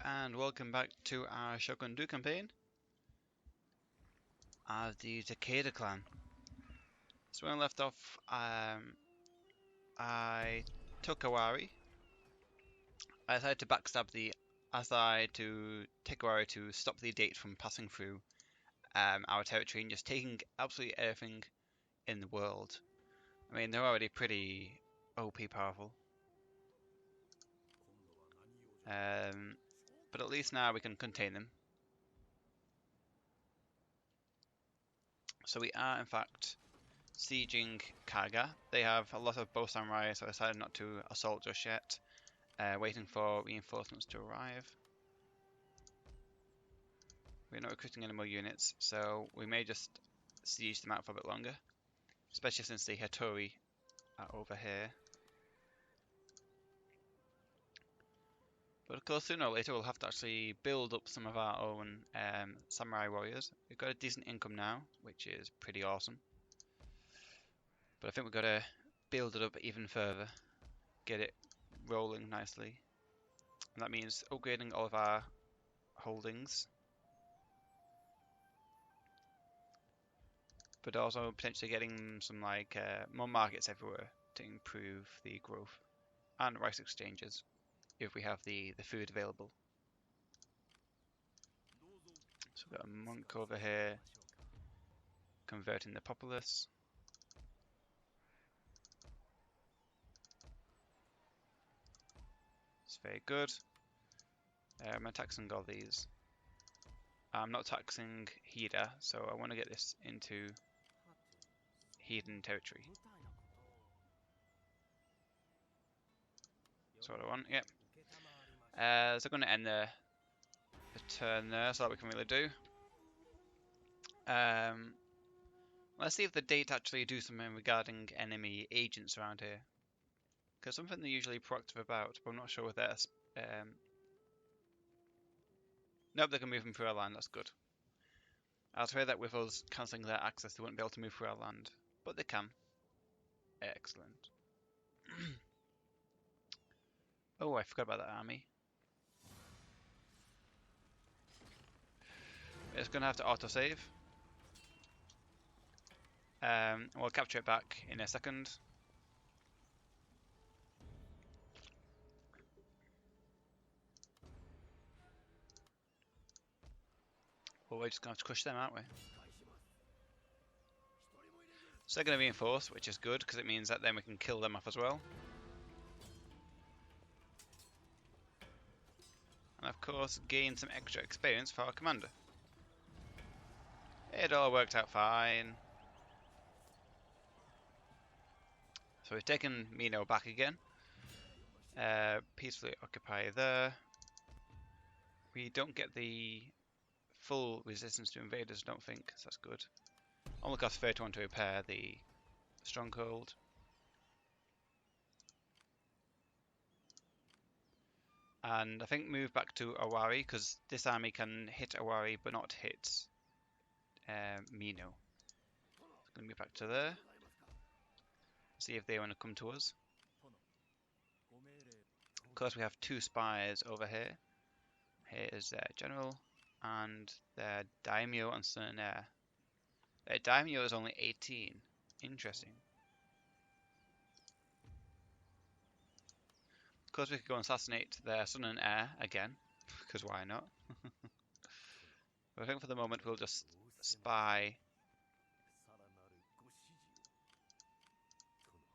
Hello and welcome back to our Shogun campaign as the Takeda clan. So when I left off, I took Awari. I decided to backstab the Asai to take Awari to stop the Date from passing through our territory and just taking absolutely everything in the world. I mean, they're already pretty OP powerful. But at least now we can contain them. So we are, in fact, sieging Kaga. They have a lot of bow samurai, so I decided not to assault just yet. Waiting for reinforcements to arrive. We're not recruiting any more units, so we may just siege them out for a bit longer. Especially since the Hattori are over here. But of course, sooner or later we'll have to actually build up some of our own samurai warriors. We've got a decent income now, which is pretty awesome. But I think we've got to build it up even further. Get it rolling nicely. And that means upgrading all of our holdings. But also potentially getting some more markets everywhere to improve the growth. And rice exchanges, if we have the food available. So we've got a monk over here converting the populace. It's very good. I'm taxing all these. I'm not taxing Hida, so I want to get this into Heathen territory. That's what I want, yep. So I'm going to end the turn there, so that we can really do. Let's see if the Date actually do something regarding enemy agents around here. Because something they're usually proactive about, but I'm not sure with their... Nope, they can move them through our land, that's good. I was afraid that with us cancelling their access, they wouldn't be able to move through our land. But they can. Excellent. Oh, I forgot about that army. It's going to have to autosave. We'll capture it back in a second. Well, we're just going to have to crush them, aren't we? So they're going to reinforce, which is good, because it means that then we can kill them off as well. And of course, gain some extra experience for our commander. It all worked out fine. So we've taken Mino back again. Peacefully occupy there. We don't get the full resistance to invaders, I don't think, so that's good. Only costs 31 to repair the stronghold. And I think move back to Awari, because this army can hit Awari but not hit Mino. So I'm going to move back to there. See if they want to come to us. Of course we have two spies over here. Here is their general and their daimyo and son and heir. Their daimyo is only 18. Interesting. Of course we could go and assassinate their son and heir again, because why not? But I think for the moment we'll just spy.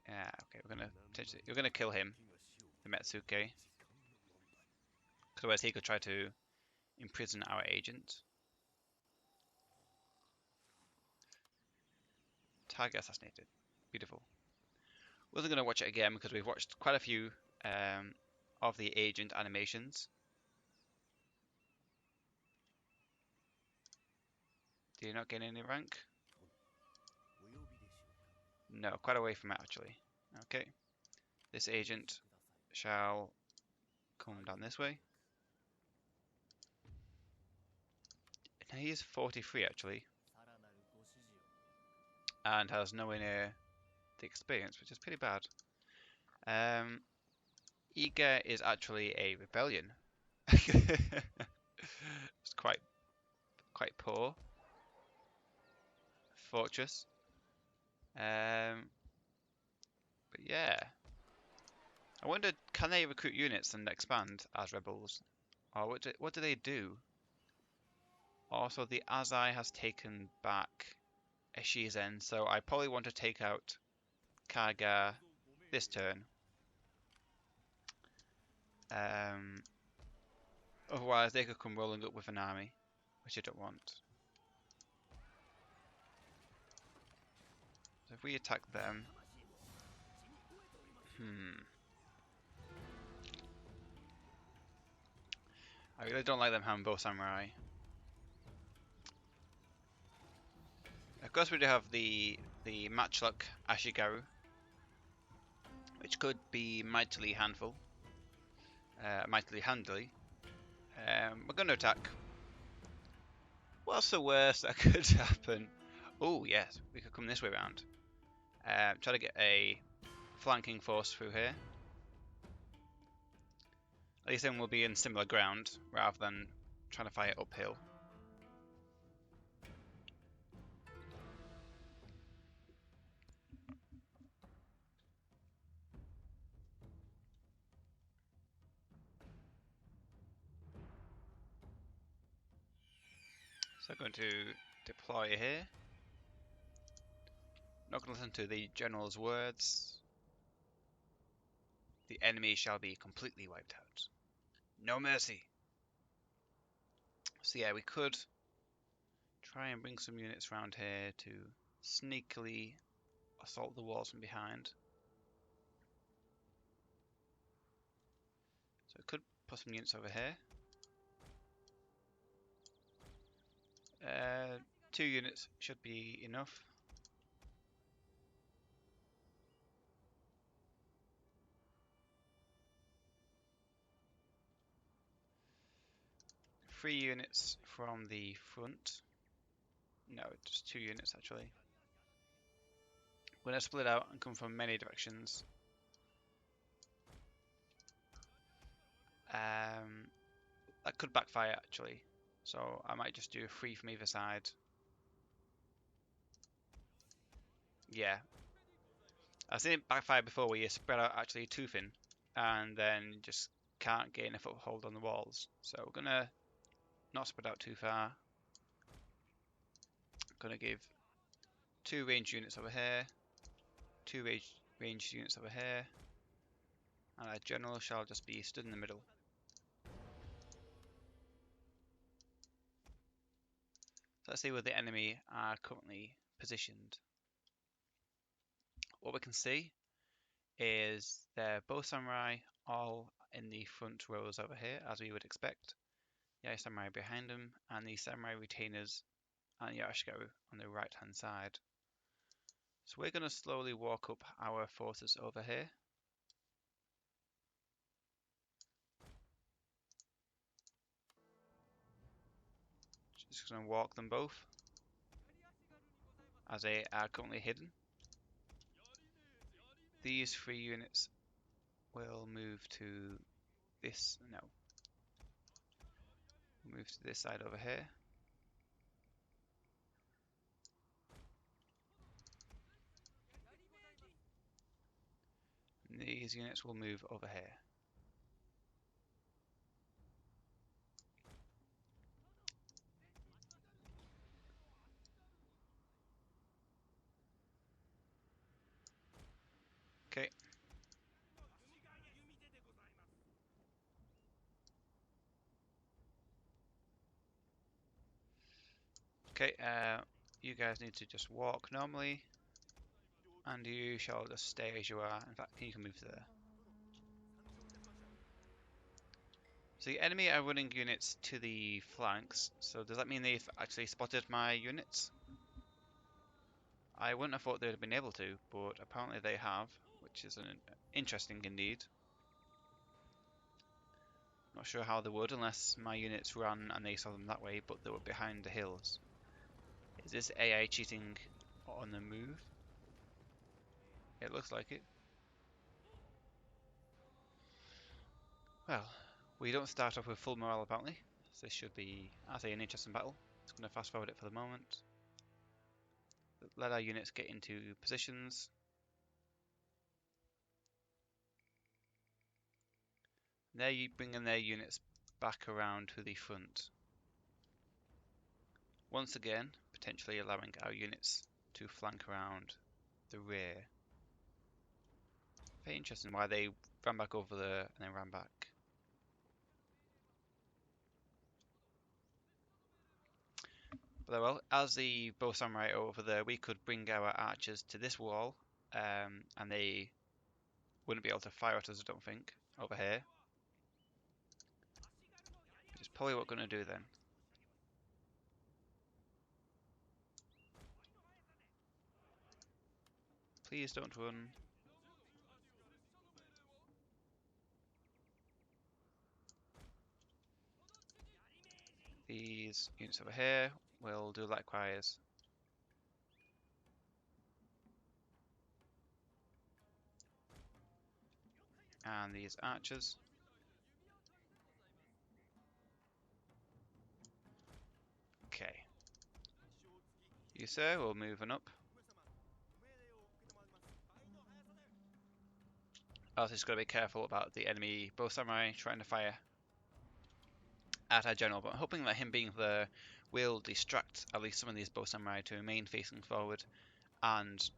Yeah, okay, we're gonna kill him, the Metsuke. Because otherwise he could try to imprison our agent. Target assassinated. Beautiful. We're going to watch it again because we've watched quite a few of the agent animations. Do you not gain any rank? No, quite away from it actually. Okay. This agent shall come down this way. Now he is 43 actually. And has nowhere near the experience, which is pretty bad. Iga is actually a rebellion. It's quite poor. Fortress. But yeah. I wonder, can they recruit units and expand as rebels? Or what do they do? Also, the Azai has taken back Eshizen, so I probably want to take out Kaga this turn. Otherwise, they could come rolling up with an army, which I don't want. So if we attack them... I really don't like them having both samurai. Of course, we do have the matchlock Ashigaru, which could be mightily handily. We're going to attack. What's the worst that could happen? Oh yes, we could come this way around. Try to get a flanking force through here. At least then we'll be in similar ground rather than trying to fight uphill. So I'm going to deploy here. Not going to listen to the general's words. The enemy shall be completely wiped out. No mercy. So yeah, we could try and bring some units around here to sneakily assault the walls from behind. So we could put some units over here. 2 units should be enough. Three units from the front. No, just 2 units actually. We're going to split out and come from many directions. That could backfire actually. So I might just do 3 from either side. Yeah. I've seen it backfire before where you spread out actually too thin and then just can't gain a foothold on the walls. So we're gonna not spread out too far. Gonna give 2 ranged units over here, 2 ranged units over here, and our general shall just be stood in the middle. So let's see where the enemy are currently positioned. What we can see is they're both samurai all in the front rows over here, as we would expect. The samurai behind them, and the samurai retainers and the Ashigaru on the right hand side. So we're going to slowly walk up our forces over here. Just going to walk them both as they are currently hidden. These 3 units will move to this, no, we'll move to this side over here. And these units will move over here. Okay. Okay, you guys need to just walk normally, and you shall just stay as you are. In fact, you can move to there. So the enemy are running units to the flanks, so does that mean they've actually spotted my units? I wouldn't have thought they'd have been able to, but apparently they have, which is interesting indeed. Not sure how they would unless my units ran and they saw them that way, but they were behind the hills. Is this AI cheating on the move? It looks like it. Well, We don't start off with full morale apparently, so this should be, I say, an interesting battle. Just going to fast forward it for the moment. Let our units get into positions. They're bringing their units back around to the front. Once again, potentially allowing our units to flank around the rear. Very interesting why they ran back over there and then ran back. But well, as the bow samurai are over there, we could bring our archers to this wall, and they wouldn't be able to fire at us, I don't think, over here. Which is probably what we're going to do then. Please don't run. These units over here will do likewise. And these archers. Okay. You sir, we're moving up. Also, just got to be careful about the enemy bow samurai trying to fire at our general, but I'm hoping that him being there will distract at least some of these bow samurai to remain facing forward and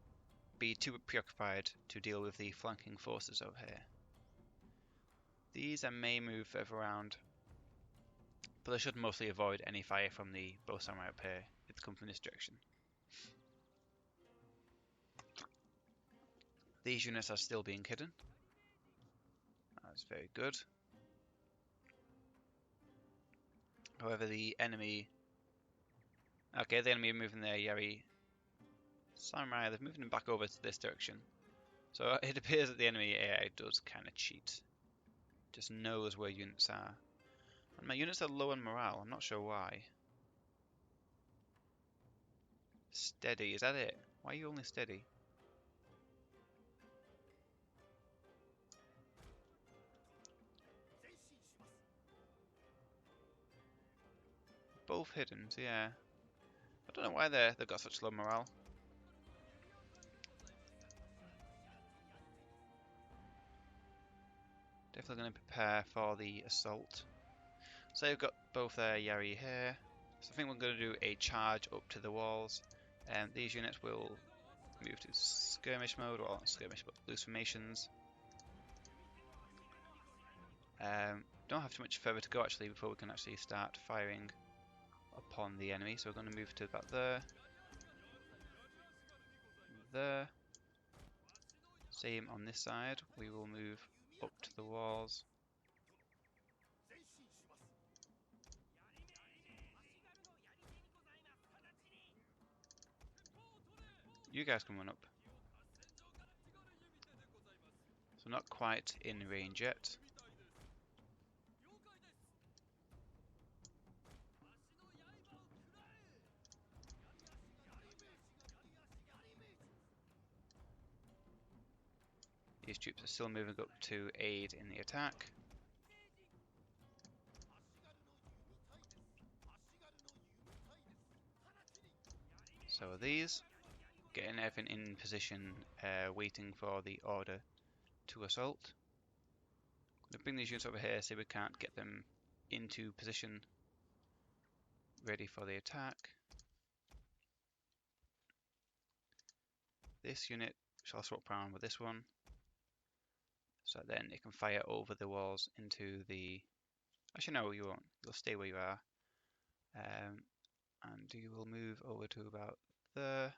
be too preoccupied to deal with the flanking forces over here. These I may move further around, but I should mostly avoid any fire from the bow samurai up here if they come from this direction. These units are still being hidden. That's very good. However, the enemy... Okay, the enemy are moving their Yari samurai. They're moving them back over to this direction. So it appears that the enemy AI does kind of cheat. Just knows where units are. And my units are low on morale. I'm not sure why. Steady, is that it? Why are you only steady? Both hidden, so yeah. I don't know why they've got such low morale. Definitely going to prepare for the assault. So they've got both their Yari here. So I think we're going to do a charge up to the walls. And these units will move to skirmish mode, or not skirmish, but loose formations. Don't have too much further to go actually before we can actually start firing upon the enemy. So we're going to move to about there. There. Same on this side. We will move up to the walls. You guys can run up. So not quite in range yet. These troops are still moving up to aid in the attack. So are these. Getting everything in position, waiting for the order to assault. I'm going to bring these units over here so we can't get them into position ready for the attack. This unit shall swap around with this one, so then it can fire over the walls into the... Actually no, you won't. You'll stay where you are. And you will move over to about there.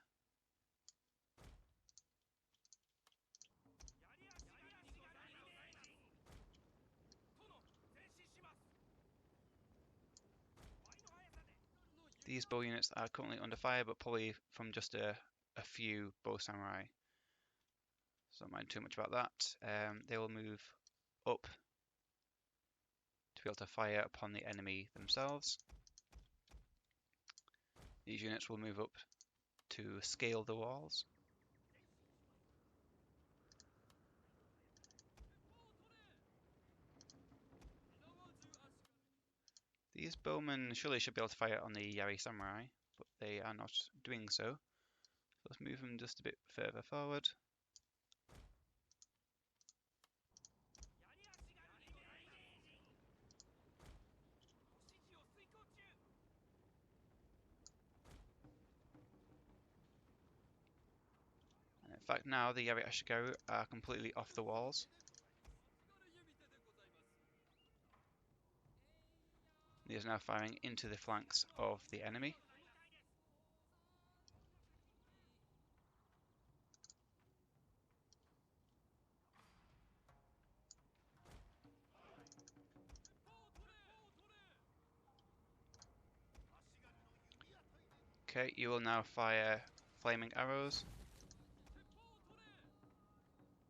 These bow units are currently under fire, but probably from just a few bow samurai. So don't mind too much about that. They will move up to be able to fire upon the enemy themselves. These units will move up to scale the walls. These bowmen surely should be able to fire on the Yari Samurai, but they are not doing so. Let's move them just a bit further forward. And in fact, now the Yari Ashigaru are completely off the walls. He is now firing into the flanks of the enemy. Okay, you will now fire flaming arrows.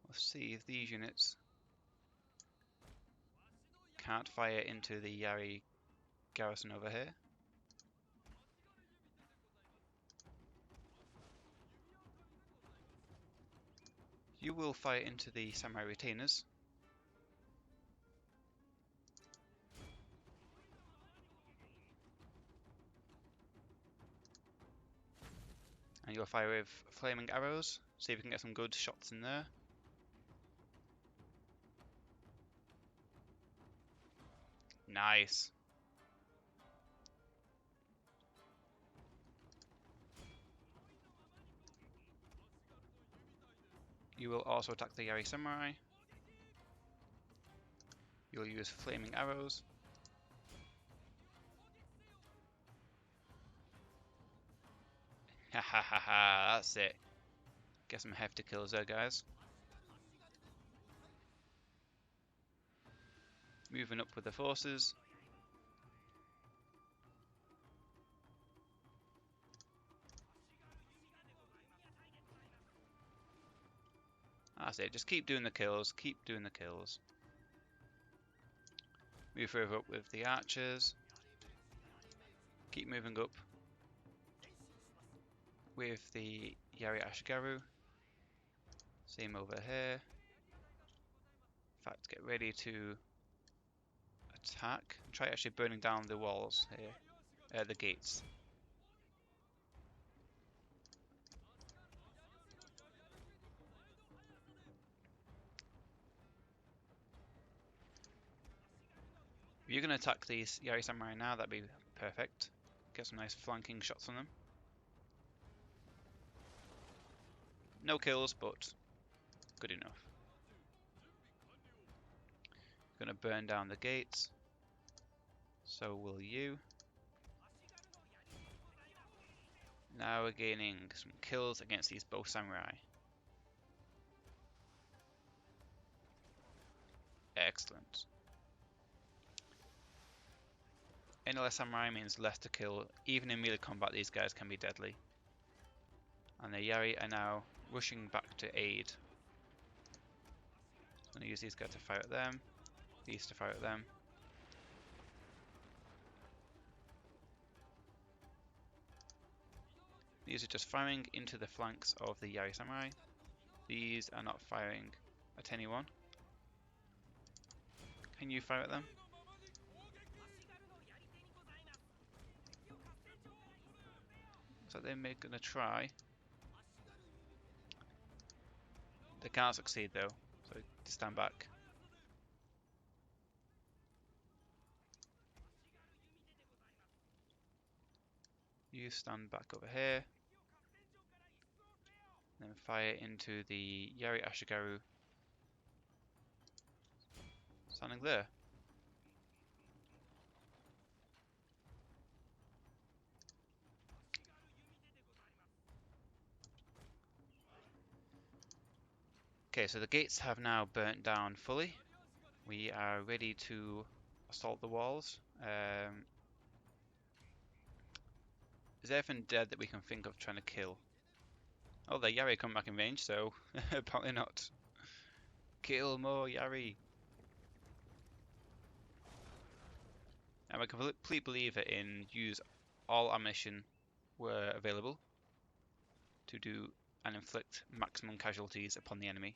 We'll see if these units can't fire into the Yari garrison over here. You will fire into the samurai retainers. And you'll fire with flaming arrows. See if we can get some good shots in there. Nice. You will also attack the Yari Samurai. You'll use flaming arrows. Ha ha ha ha, that's it. Get some hefty kills there, guys. Moving up with the forces. That's it, just keep doing the kills, keep doing the kills. Move further up with the archers. Keep moving up with the Yari Ashigaru. Same over here. In fact, get ready to attack. Try actually burning down the walls here, the gates. If you're going to attack these Yari Samurai now, that'd be perfect. Get some nice flanking shots on them. No kills, but good enough. Gonna burn down the gates. So will you. Now we're gaining some kills against these bow samurai. Excellent. Any less samurai means less to kill. Even in melee combat, these guys can be deadly. And the Yari are now rushing back to aid. I'm going to use these guys to fire at them. These to fire at them. These are just firing into the flanks of the Yari Samurai. These are not firing at anyone. Can you fire at them? So they're going to try. They can't succeed though, so stand back. You stand back over here. Then fire into the Yari Ashigaru. Standing there. Okay, so the gates have now burnt down fully. We are ready to assault the walls. Is there anything dead that we can think of trying to kill? Oh, the Yari come back in range, so apparently not. Kill more Yari. I'm a complete believer in use all ammunition where available to do and inflict maximum casualties upon the enemy.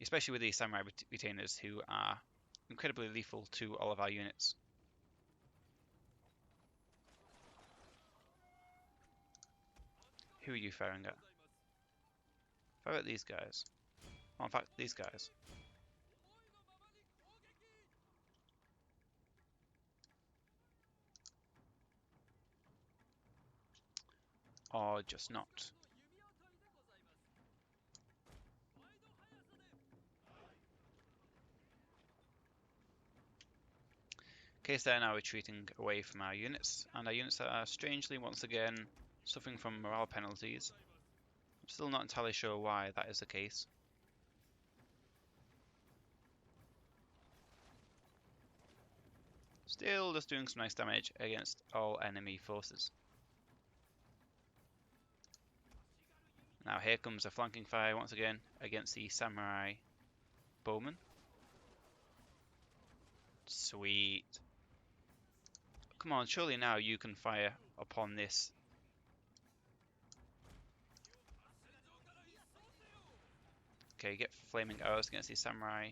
Especially with these samurai retainers who are incredibly lethal to all of our units. Who are you firing at? Fire at these guys. Oh, in fact, these guys. Or just not. Okay, so they're now retreating away from our units, and our units are strangely once again suffering from morale penalties. I'm still not entirely sure why that is the case. Still just doing some nice damage against all enemy forces. Now here comes a flanking fire once again against the samurai bowmen. Sweet. Come on, surely now you can fire upon this. Okay, get flaming arrows against these samurai.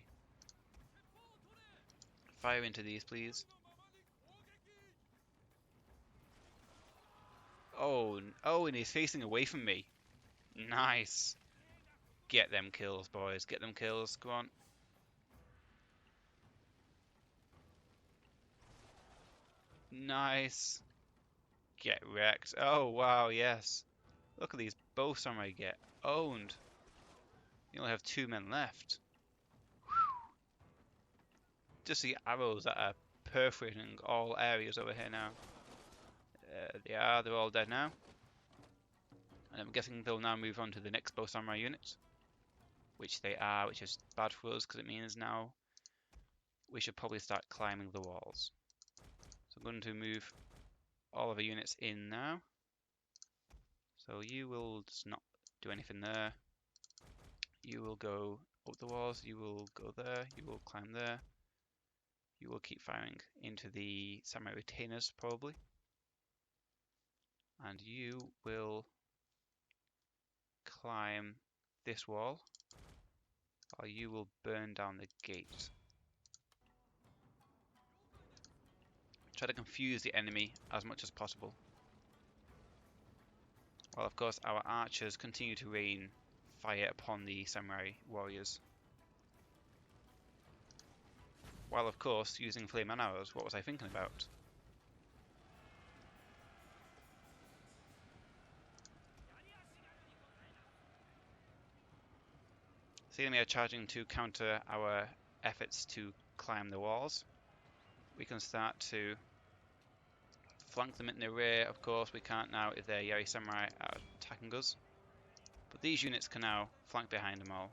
Fire into these, please. Oh, and he's facing away from me. Nice. Get them kills, boys. Get them kills. Go on. Nice. Get wrecked. Oh, wow, yes. Look at these bow samurai get owned. You only have 2 men left. Whew. Just the arrows that are perforating all areas over here now. They're all dead now. And I'm guessing they'll now move on to the next bow samurai unit. Which they are, which is bad for us because it means now we should probably start climbing the walls. So I'm going to move all of the units in now. So you will just not do anything there. You will go up the walls, you will go there, you will climb there. You will keep firing into the samurai retainers probably. And you will climb this wall, or you will burn down the gate. Try to confuse the enemy as much as possible. While of course our archers continue to rain fire upon the samurai warriors. While of course using flame and arrows. What was I thinking about? So the enemy are charging to counter our efforts to climb the walls. We can start to flank them in the rear. Of course we can't now if their Yari Samurai are attacking us. But these units can now flank behind them all.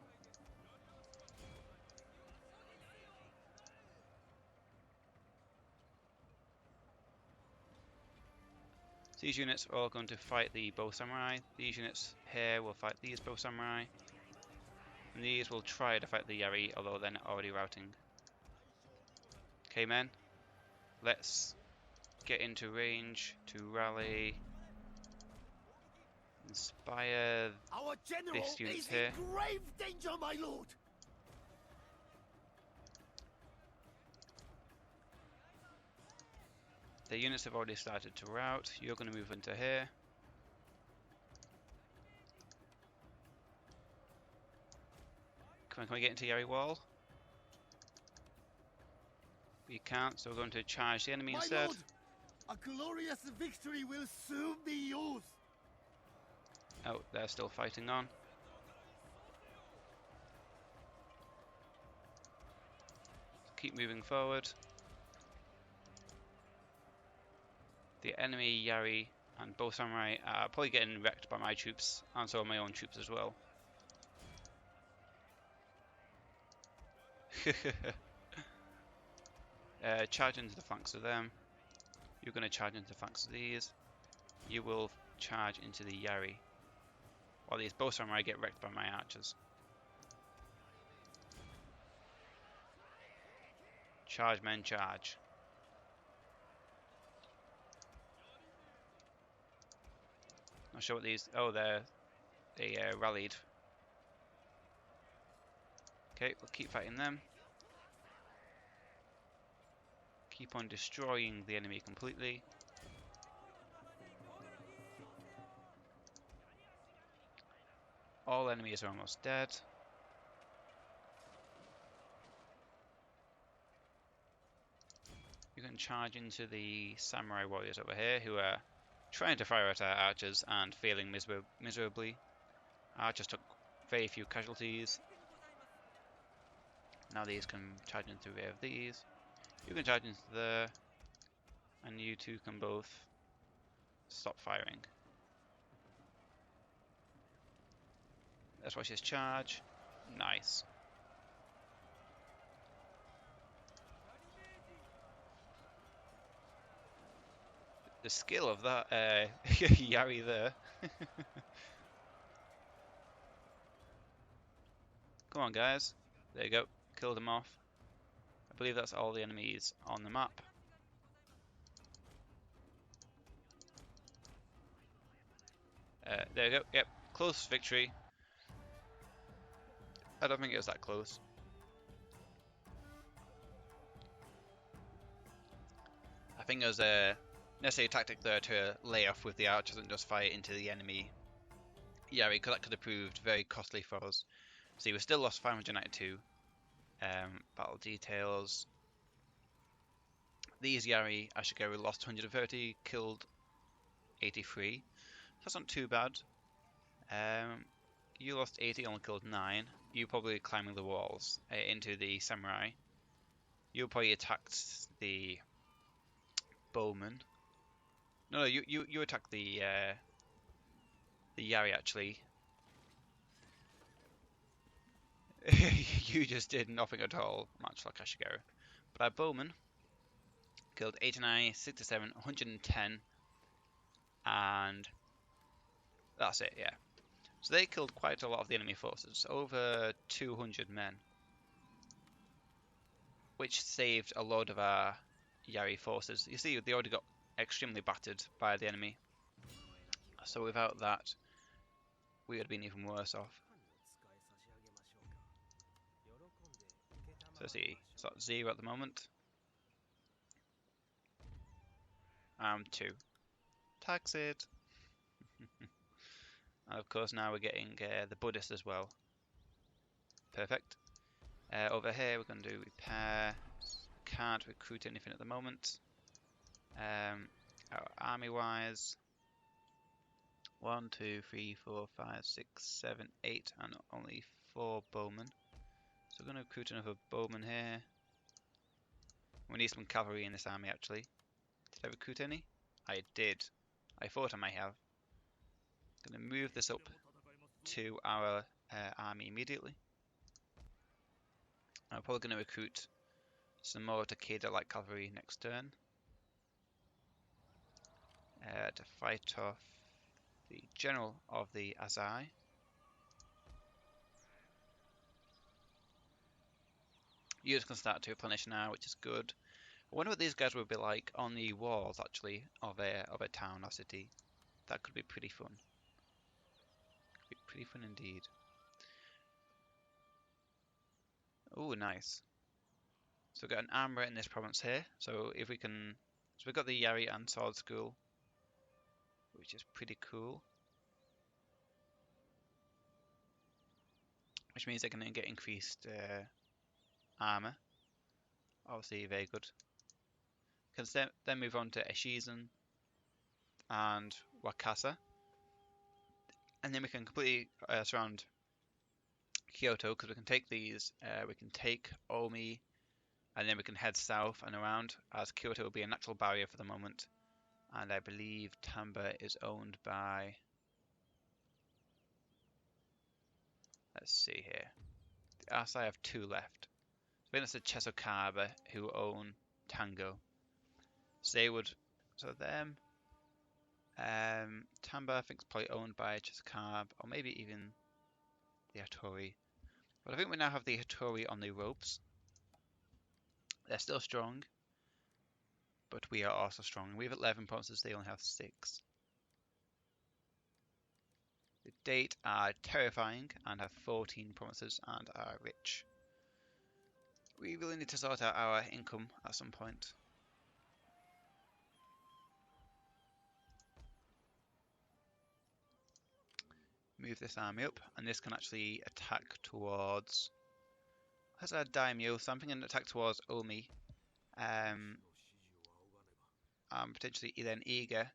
So these units are all going to fight the bow samurai. These units here will fight these bow samurai. And these will try to fight the Yari, although they're not already routing. Okay men, let's get into range to rally. Inspire Our general this unit is here. in grave danger, my lord. The units have already started to rout. You're going to move into here. Come on, can we get into Yari wall? We can't, so we're going to charge the enemy My instead. lord, a glorious victory will soon be yours. Oh, they're still fighting on. Keep moving forward. The enemy Yari and bow samurai are probably getting wrecked by my troops, and so are my own troops as well. Charge into the flanks of them. You're going to charge into the flanks of these. You will charge into the Yari, while these bow samurai get wrecked by my archers. Charge men, charge. Not sure what these. Oh, they rallied. Okay, we'll keep fighting them. Keep on destroying the enemy completely. All enemies are almost dead. You can charge into the samurai warriors over here who are trying to fire at our archers and failing miserably. Archers took very few casualties. Now these can charge into the rear of these. You can charge into there, and you two can both stop firing. Let's watch his charge. Nice. The skill of that Yari there. Come on, guys. There you go. Killed him off. I believe that's all the enemies on the map. There you go. Yep. Close victory. I don't think it was that close. I think it was a necessary tactic there to lay off with the archers and just fire into the enemy Yari, because that could have proved very costly for us. See, we still lost 592. Battle details. These Yari Ashigaru lost 130, killed 83. That's not too bad. You lost 80, only killed 9. You probably climbing the walls into the samurai. You probably attacked the bowman. No, you attacked the Yari actually. You just did nothing at all, much like Ashigaru. But our bowman killed 89, 67, 110, and that's it, yeah. So they killed quite a lot of the enemy forces, over 200 men, which saved a load of our Yari forces. You see, they already got extremely battered by the enemy, so without that, we would have been even worse off. So see, it's at 0 at the moment. 2. Tax it. And of course now we're getting the Buddhist as well. Perfect. Over here we're going to do repair. Can't recruit anything at the moment. Our army wise, 1, 2, 3, 4, 5, 6, 7, 8, and only 4 bowmen. So we're going to recruit another bowman here. We need some cavalry in this army actually. Did I recruit any? I did. I thought I might have. Going to move this up to our army immediately. I'm probably going to recruit some more Takeda light cavalry next turn to fight off the general of the Azai. Units can start to replenish now, which is good. I wonder what these guys would be like on the walls actually of a town or city. That could be pretty fun. Could be pretty fun indeed. Oh, nice. So we've got an armourer in this province here. So if we can, so we've got the Yari and Sword School, which is pretty cool. Which means they're going to get increased armour. Obviously, very good. Can then move on to Echizen and Wakasa, and then we can completely surround Kyoto, because we can take these. We can take Omi, and then we can head south and around, as Kyoto will be a natural barrier for the moment. And I believe Tamba is owned by, let's see here, the Asai have 2 left. I think it's the Chesokaba who own Tango. So they would, so them, Tamba I think is probably owned by Chesokaba, or maybe even the Hattori. But I think we now have the Hattori on the ropes. They're still strong, but we are also strong. We have 11 provinces, they only have 6. The Date are terrifying and have 14 provinces and are rich. We really need to sort out our income at some point. move this army up, and this can actually attack towards. Has a daimyo, so I'm thinking attack towards Omi. I'm potentially then eager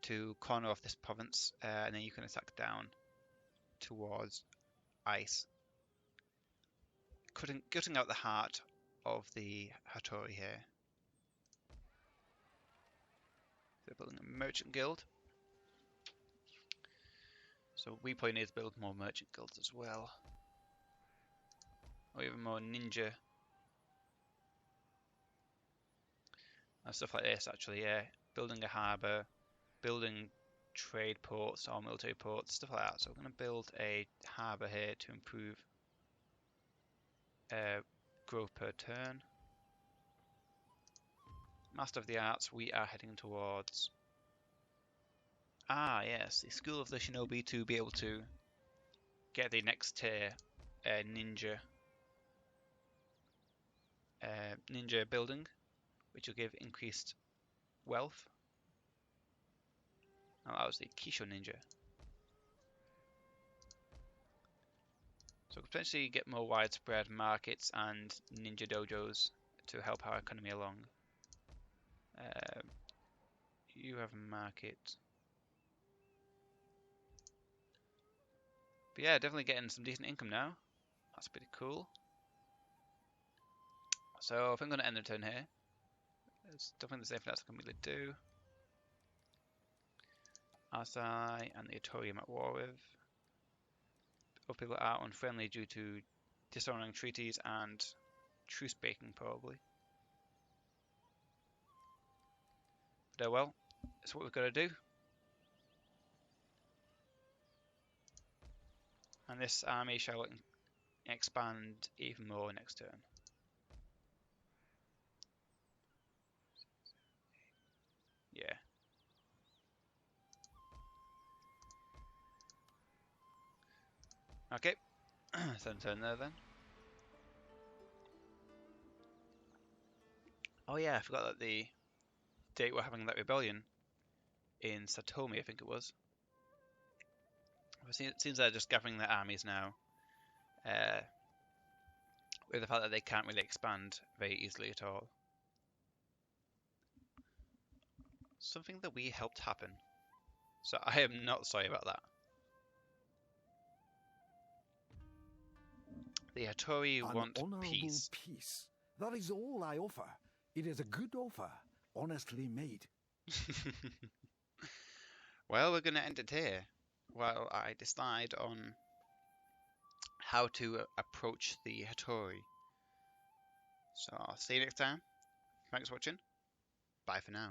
to corner off this province, and then you can attack down towards ice, cutting out the heart of the Hattori here. They're building a merchant guild, so we probably need to build more merchant guilds as well, or even more ninja and stuff like this. Actually, yeah, building a harbour, building trade ports or military ports, stuff like that. So we're going to build a harbour here to improve growth per turn. Master of the Arts, we are heading towards. Ah, yes, the School of the Shinobi to be able to get the next tier ninja building, which will give increased wealth. Oh, that was the Kisho ninja. So potentially get more widespread markets and ninja dojos to help our economy along. You have a market. But yeah, definitely getting some decent income now. That's pretty cool. So I think I'm going to end the turn here. There's definitely there's anything else I can really do. Asai and the Hattori I'm at war with. Other people are unfriendly due to dishonoring treaties and truce breaking, probably. But well, that's what we've got to do. And this army shall expand even more next turn. Yeah. Okay. Turn there then. Oh yeah, I forgot that the date we're having that rebellion in Satomi, I think it was. It seems they're just gathering their armies now. With the fact that they can't really expand very easily at all. Something that we helped happen. So I am not sorry about that. The Hattori want peace. Peace. That is all I offer. It is a good offer, honestly made. Well, we're going to end it here while I decide on how to approach the Hattori. So I'll see you next time. Thanks for watching. Bye for now.